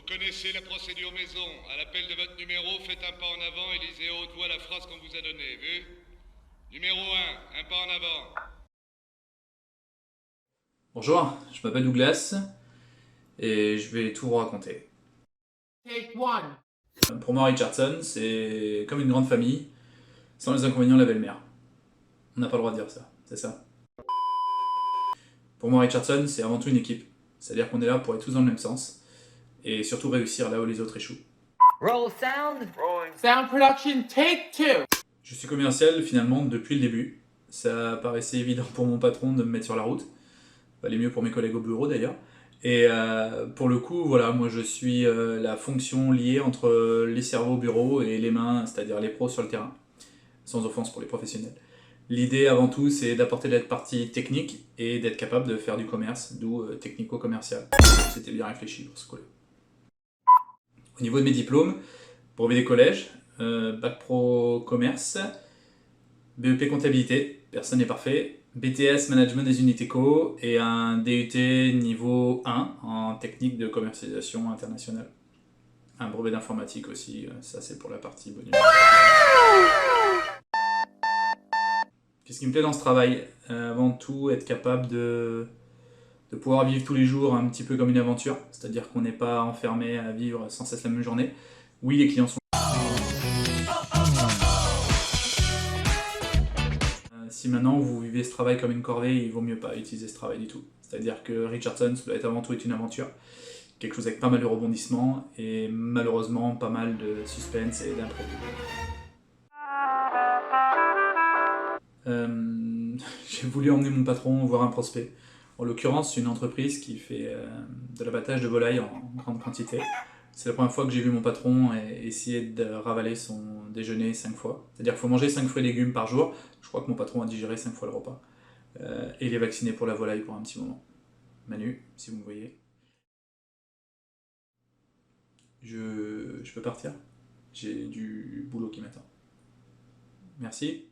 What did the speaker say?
Vous connaissez la procédure maison. À l'appel de votre numéro, faites un pas en avant et lisez à haute voix la phrase qu'on vous a donnée, vu? Numéro un pas en avant. Bonjour, je m'appelle Douglas et je vais tout vous raconter. Take one. Pour moi, Richardson, c'est comme une grande famille, sans les inconvénients de la belle-mère. On n'a pas le droit de dire ça, c'est ça. Pour moi, Richardson, c'est avant tout une équipe. C'est-à-dire qu'on est là pour être tous dans le même sens et surtout réussir là où les autres échouent. Roll sound. Rolling. Sound production, take two. Je suis commercial finalement depuis le début. Ça paraissait évident pour mon patron de me mettre sur la route. Valait mieux pour mes collègues au bureau d'ailleurs. Et pour le coup, voilà, moi je suis la fonction liée entre les cerveaux au bureau et les mains, c'est-à-dire les pros sur le terrain. Sans offense pour les professionnels. L'idée avant tout, c'est d'apporter de la partie technique et d'être capable de faire du commerce, d'où technico-commercial. C'était bien réfléchi pour ce coup-là. Au niveau de mes diplômes, brevet des collèges, bac pro commerce, BEP comptabilité, personne n'est parfait, BTS management des unités co et un DUT niveau 1 en technique de commercialisation internationale. Un brevet d'informatique aussi, ça c'est pour la partie bonus. Qu'est-ce qui me plaît dans ce travail? Avant tout, être capable de pouvoir vivre tous les jours un petit peu comme une aventure, c'est-à-dire qu'on n'est pas enfermé à vivre sans cesse la même journée. Oui, les clients sont... Si maintenant vous vivez ce travail comme une corvée, il vaut mieux pas utiliser ce travail du tout. C'est-à-dire que Richardson, ça doit être avant tout une aventure, quelque chose avec pas mal de rebondissements et malheureusement pas mal de suspense et d'imprévu. J'ai voulu emmener mon patron voir un prospect. En l'occurrence, une entreprise qui fait de l'abattage de volailles en grande quantité. C'est la première fois que j'ai vu mon patron essayer de ravaler son déjeuner 5 fois. C'est-à-dire qu'il faut manger 5 fruits et légumes par jour. Je crois que mon patron a digéré 5 fois le repas. Et il est vacciné pour la volaille pour un petit moment. Manu, si vous me voyez. Je peux partir. J'ai du boulot qui m'attend. Merci.